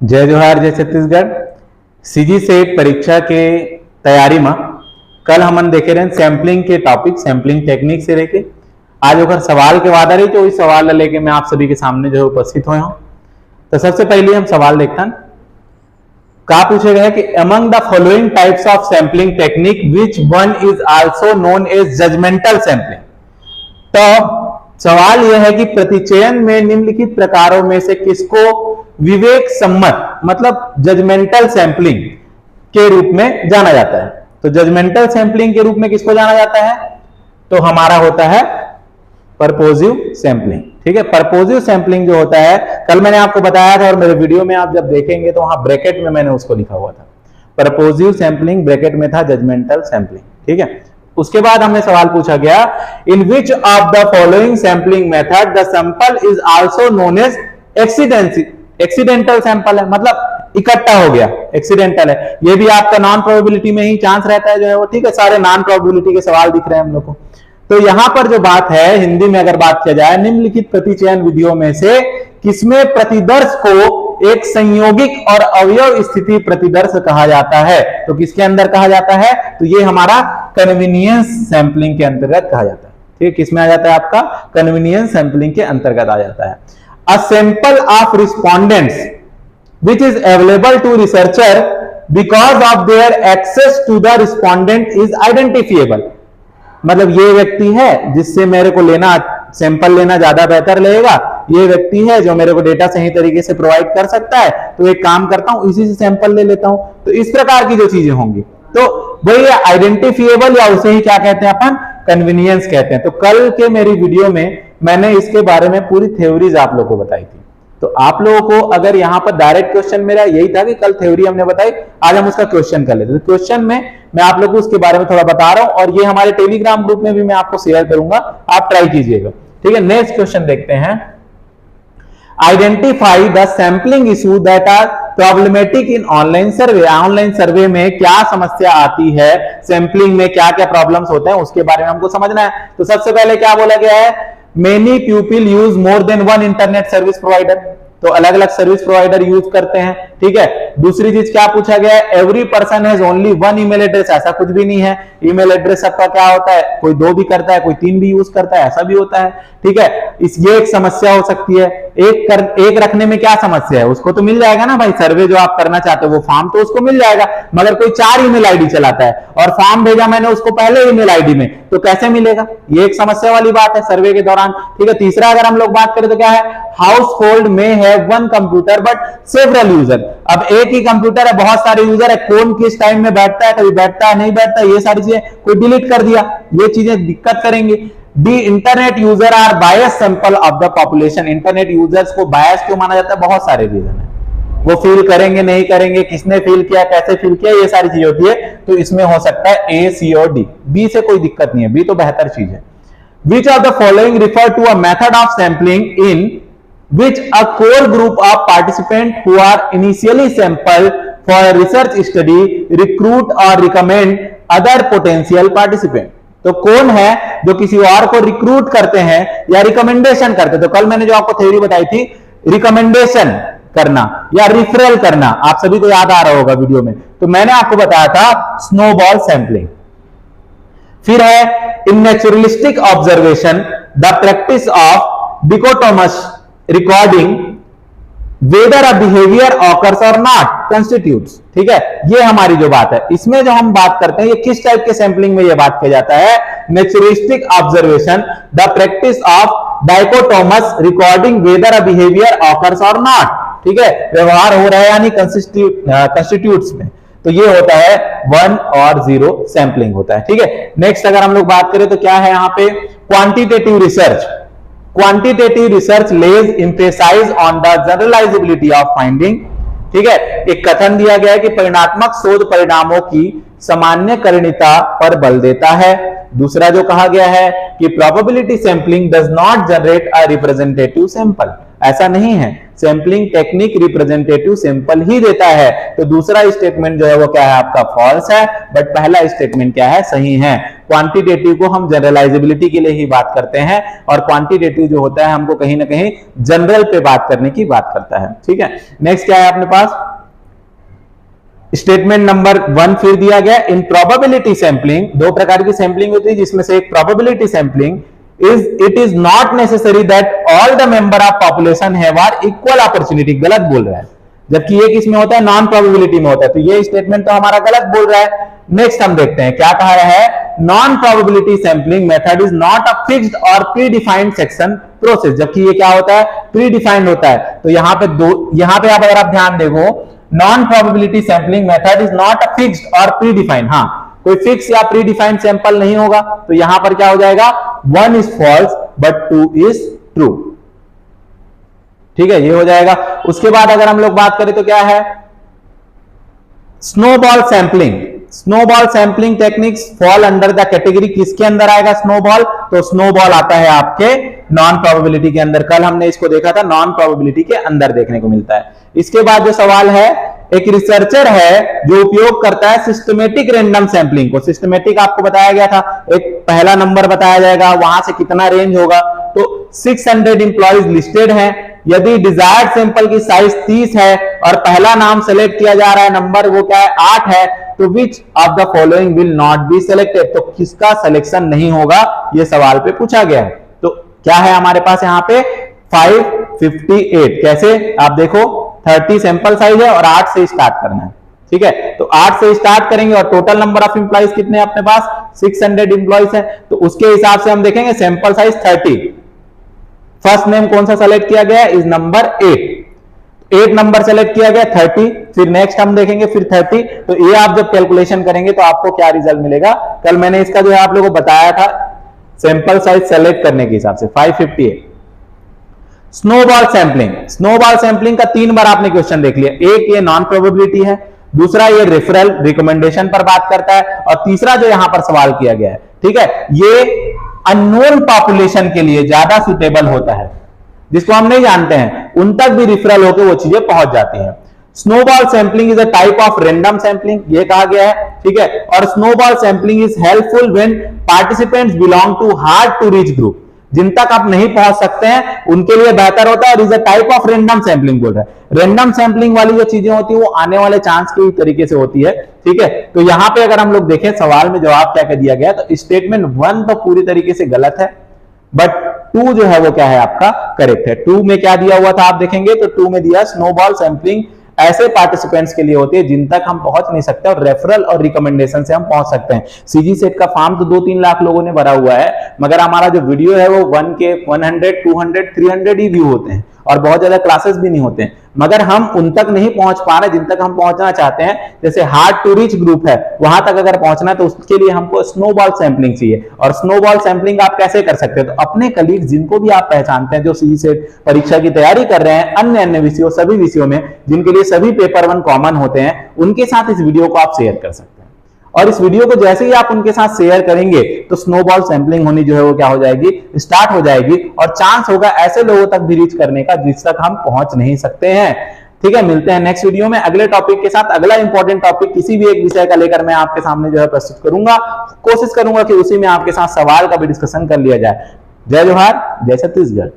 जय जोहार जय छत्तीसगढ़। सीजी सेट परीक्षा के तैयारी में कल हमन देखे रहे सैम्पलिंग के टॉपिक, सैम्पलिंग टेक्निक से लेके आज अगर सवाल के वादा रही तो इस सवाल लेके मैं आप सभी के सामने जो है उपस्थित हुए हूं। तो सबसे पहले हम सवाल देखते हैं, क्या पूछे गए कि among the following types of sampling technique which one is also known as judgmental sampling. तो सवाल यह है कि प्रतिचयन में निम्नलिखित प्रकारों में से किसको विवेक सम्मत मतलब जजमेंटल सैंपलिंग के रूप में जाना जाता है। तो जजमेंटल सैंपलिंग के रूप में किसको जाना जाता है? तो हमारा होता है परपोजिव सैंपलिंग। ठीक है, परपोजिव सैंपलिंग जो होता है कल मैंने आपको बताया था और मेरे वीडियो में आप जब देखेंगे तो वहां ब्रैकेट में मैंने उसको लिखा हुआ था। परपोजिव सैंपलिंग ब्रैकेट में था जजमेंटल सैंपलिंग। ठीक है, उसके बाद हमें सवाल पूछा गया in which of the following sampling method the sample is also known as accidental sample है, मतलब इकट्ठा हो गया, एक्सीडेंटल है। ये भी आपका नॉन प्रोबेबिलिटी में ही चांस रहता है जो है वो। ठीक है, सारे नॉन प्रोबेबिलिटी के सवाल दिख रहे हैं हम लोग को। तो यहां पर जो बात है हिंदी में अगर बात किया जाए, निम्नलिखित प्रतिचयन विधियों में से किसमें प्रतिदर्श को एक संयोगिक और अवयव स्थिति प्रतिदर्श कहा जाता है? तो किसके अंदर कहा जाता है? तो ये हमारा कन्वीनियंस सैंपलिंग के अंतर्गत कहा जाता है। ठीक है, किसमें आ जाता है? आपका कन्वीनियंस सैंपलिंग के अंतर्गत आ जाता है। A sample of respondents which is available to researcher because of their access to the respondent is identifiable। मतलब ये व्यक्ति है जिससे मेरे को लेना सैंपल लेना ज्यादा बेहतर लगेगा, ये व्यक्ति है जो मेरे को डेटा सही तरीके से प्रोवाइड कर सकता है, तो एक काम करता हूं इसी से सैंपल ले लेता हूं। तो इस प्रकार की जो चीजें होंगी तो वही आइडेंटिफिएबल या उसे ही क्या कहते हैं अपन? कन्वीनियंस कहते हैं। तो कल के मेरी वीडियो में मैंने इसके बारे में पूरी थ्योरीज आप लोगों को बताई थी। तो आप लोगों को अगर यहां पर डायरेक्ट क्वेश्चन मेरा यही था कि कल थ्योरी हमने बताई, आज हम उसका क्वेश्चन कर लेते हैं। तो क्वेश्चन में मैं आप लोगों को उसके बारे में थोड़ा बता रहा हूं और ये हमारे टेलीग्राम ग्रुप में भी मैं आपको शेयर करूंगा, आप ट्राई कीजिएगा। ठीक है, नेक्स्ट क्वेश्चन देखते हैं। Identify the sampling issue that are problematic in online survey. Online survey में क्या समस्या आती है, सैंपलिंग में क्या क्या प्रॉब्लम्स होते हैं उसके बारे में हमको समझना है। तो सबसे पहले क्या बोला गया है? Many people use more than one internet service provider. तो अलग अलग सर्विस प्रोवाइडर यूज करते हैं। ठीक है, दूसरी चीज क्या पूछा गया है? Every person has only one email address. ऐसा कुछ भी नहीं है, ईमेल एड्रेस सबका क्या होता है? कोई 2 भी करता है, कोई 3 भी यूज करता है, ऐसा भी होता है। ठीक है, ये एक समस्या हो सकती है। एक रखने में क्या समस्या है? उसको तो मिल जाएगा ना भाई, सर्वे जो आप करना चाहते हो वो फॉर्म तो उसको मिल जाएगा, मगर कोई 4 ईमेल आईडी चलाता है और फॉर्म भेजा मैंने उसको पहले ईमेल आईडी में, तो कैसे मिलेगा? ये एक समस्या वाली बात है सर्वे के दौरान। ठीक है, तीसरा अगर हम लोग बात करें तो क्या है? हाउस होल्ड में है one computer but several user. अब एक ही कंप्यूटर है, बहुत सारे यूजर है, कौन किस टाइम में बैठता है, कभी बैठता है नहीं बैठता, ये सारी चीजें कोई डिलीट कर दिया, ये चीजें दिक्कत करेंगी। The internet user are bias sample of the population. Internet users को बायस क्यों माना जाता है? बहुत सारे रीजन है, वो फील करेंगे नहीं करेंगे, किसने फील किया, कैसे फील किया, ये सारी चीजें होती है। तो इसमें हो सकता है ए, सी और डी। बी से कोई दिक्कत नहीं है, बी तो बेहतर चीज है। Which of the following refer to a method of sampling in which a core group of participants who are initially sampled for a research study recruit or recommend other potential participant। तो कौन है जो किसी और को recruit करते हैं या रिकमेंडेशन करते हैं? तो कल मैंने जो आपको थ्योरी बताई थी, रिकमेंडेशन करना या रिफरल करना, आप सभी को याद आ रहा होगा वीडियो में। तो मैंने आपको बताया था स्नोबॉल सैंपलिंग। फिर है in naturalistic observation the practice of dichotomous recording whether a behaviour occurs और नॉट कंस्टिट्यूट्स। ठीक है, ये हमारी जो बात है, इसमें जो हम बात करते हैं ये किस टाइप के सैंपलिंग में ये बात किया जाता है? Naturalistic observation the practice of dichotomous recording whether a behaviour occurs और नॉट। ठीक है, व्यवहार हो रहा है यानी कंस्टिट्यूट्स में, तो ये होता है 1 और 0 सैंपलिंग होता है। ठीक है, नेक्स्ट अगर हम लोग बात करें तो क्या है यहाँ पे? Quantitative research. Quantitative research lays emphasize on the generalizability of finding. ठीक है, एक कथन दिया गया है कि परिणात्मक शोध परिणामों की सामान्यकरणीयता पर बल देता है। दूसरा जो कहा गया है कि probability sampling does not generate a representative sample. ऐसा नहीं है, सैंपलिंग टेक्निक रिप्रेजेंटेटिव सैंपल ही देता है। तो दूसरा स्टेटमेंट जो है वो क्या है? आपका फॉल्स है, बट पहला स्टेटमेंट क्या है? सही है। क्वांटिटेटिव को हम जनरलाइजेबिलिटी के लिए ही बात करते हैं, और क्वांटिटेटिव जो होता है हमको कहीं ना कहीं जनरल पे बात करने की बात करता है। ठीक है, नेक्स्ट क्या है अपने पास, स्टेटमेंट नंबर 1 फिर दिया गया, इन प्रोबेबिलिटी सैंपलिंग, दो प्रकार की सैंपलिंग होती है जिसमें से एक probability sampling it is not necessary that all the member of population have are equal opportunity, गलत बोल रहा है, जबकि ये किसमें होता है, नॉन प्रोबेबिलिटी में होता है, तो ये स्टेटमेंट तो हमारा गलत बोल रहा है। नेक्स्ट हम देखते हैं क्या कहा है, non probability sampling method is not a fixed और प्री डिफाइंड सेक्शन प्रोसेस, जबकि ये क्या होता है, प्री डिफाइंड होता है। तो यहां पे आप अगर आप ध्यान देखो, non probability sampling method is not a fixed और प्री डिफाइंड, हाँ कोई फिक्स या प्री डिफाइंड सैंपल नहीं होगा, तो यहां पर क्या हो जाएगा, 1 is false but 2 is true. ठीक है, ये हो जाएगा। उसके बाद अगर हम लोग बात करें तो क्या है, snowball sampling, snowball sampling techniques fall under the category, किसके अंदर आएगा स्नोबॉल, तो स्नोबॉल आता है आपके नॉन प्रोबेबिलिटी के अंदर, कल हमने इसको देखा था, नॉन प्रोबेबिलिटी के अंदर देखने को मिलता है। इसके बाद जो सवाल है, एक रिसर्चर है जो उपयोग करता है सिस्टमेटिक रैंडम सैंपलिंग को, सिस्टमेटिक आपको बताया गया था, एक पहला नंबर बताया जाएगा, वहां से कितना रेंज होगा, तो 600 इंप्लॉइज लिस्टेड हैं, यदि डिजायर्ड सैंपल की साइज 30 है और पहला नाम सेलेक्ट किया जा रहा है, नंबर वो क्या है 8 है, तो विच of the following will not be selected, तो किसका सिलेक्शन नहीं होगा, ये सवाल पे पूछा गया है। तो क्या है हमारे पास यहां पे 558, कैसे आप देखो 30 सैंपल साइज है और 8 से स्टार्ट करना है। ठीक है, तो 8 से स्टार्ट करेंगे और टोटल नंबर ऑफ इंप्लॉइज कितने अपने पास 600 इंप्लॉइज है, तो उसके हिसाब से हम देखेंगे सैंपल साइज 30, फर्स्ट नेम कौन सा सेलेक्ट किया गया इज नंबर 8 नंबर सेलेक्ट किया गया 30, फिर नेक्स्ट हम देखेंगे फिर 30, तो ये आप जब कैलकुलेशन करेंगे तो आपको क्या रिजल्ट मिलेगा, कल मैंने इसका जो है आप लोगों को बताया था सैंपल साइज सेलेक्ट करने के हिसाब से 558। स्नोबॉल सैंपलिंग, स्नोबॉल सैंपलिंग का 3 बार आपने क्वेश्चन देख लिया, एक ये नॉन प्रोबेबिलिटी है, दूसरा ये रेफरल रिकमेंडेशन पर बात करता है, और तीसरा जो यहां पर सवाल किया गया है, ठीक है, ये अननोन पॉपुलेशन के लिए ज्यादा सुटेबल होता है, जिसको हम नहीं जानते हैं उन तक भी रिफरल होकर वो चीजें पहुंच जाती हैं। Snowball sampling is a type of random sampling, ये कहा गया है, ठीक है, और snowball sampling is helpful when participants belong to hard to reach group, जिन तक आप नहीं पहुंच सकते हैं उनके लिए बेहतर होता है, और is a type of random sampling बोल रहा है। रैंडम सैंपलिंग वाली जो चीजें होती है वो आने वाले चांस के तरीके से होती है, ठीक है। तो यहां पे अगर हम लोग देखें सवाल में जवाब क्या क्या दिया गया, तो स्टेटमेंट 1 तो पूरी तरीके से गलत है, बट 2 जो है वो क्या है आपका करेक्ट है। 2 में क्या दिया हुआ था आप देखेंगे तो 2 में दिया स्नोबॉल सैंपलिंग ऐसे पार्टिसिपेंट्स के लिए होती है जिन तक हम पहुंच नहीं सकते, और रेफरल और रिकमेंडेशन से हम पहुंच सकते हैं। सीजी सेट का फॉर्म तो 2-3 लाख लोगों ने भरा हुआ है, मगर हमारा जो वीडियो है वो 1K 100 200 300 ही व्यू होते हैं, और बहुत ज्यादा क्लासेस भी नहीं होते हैं, मगर हम उन तक नहीं पहुंच पा रहे जिन तक हम पहुंचना चाहते हैं। जैसे हार्ड टू रीच ग्रुप है, वहां तक अगर पहुंचना है तो उसके लिए हमको स्नोबॉल सैंपलिंग चाहिए, और स्नोबॉल सैंपलिंग आप कैसे कर सकते हैं, तो अपने कलीग जिनको भी आप पहचानते हैं जो सीजी सेट परीक्षा की तैयारी कर रहे हैं, अन्य विषयों सभी विषयों में जिनके लिए सभी पेपर 1 कॉमन होते हैं, उनके साथ इस वीडियो को आप शेयर कर सकते हैं। और इस वीडियो को जैसे ही आप उनके साथ शेयर करेंगे तो स्नोबॉल सैंपलिंग होनी जो है वो क्या हो जाएगी, स्टार्ट हो जाएगी, और चांस होगा ऐसे लोगों तक भी रीच करने का जिस तक हम पहुंच नहीं सकते हैं। ठीक है, मिलते हैं नेक्स्ट वीडियो में अगले टॉपिक के साथ। अगला इंपॉर्टेंट टॉपिक किसी भी एक विषय का लेकर मैं आपके सामने जो है प्रस्तुत करूंगा, कोशिश करूंगा कि उसी में आपके साथ सवाल का भी डिस्कशन कर लिया जाए। जय जोहार, जय छत्तीसगढ़।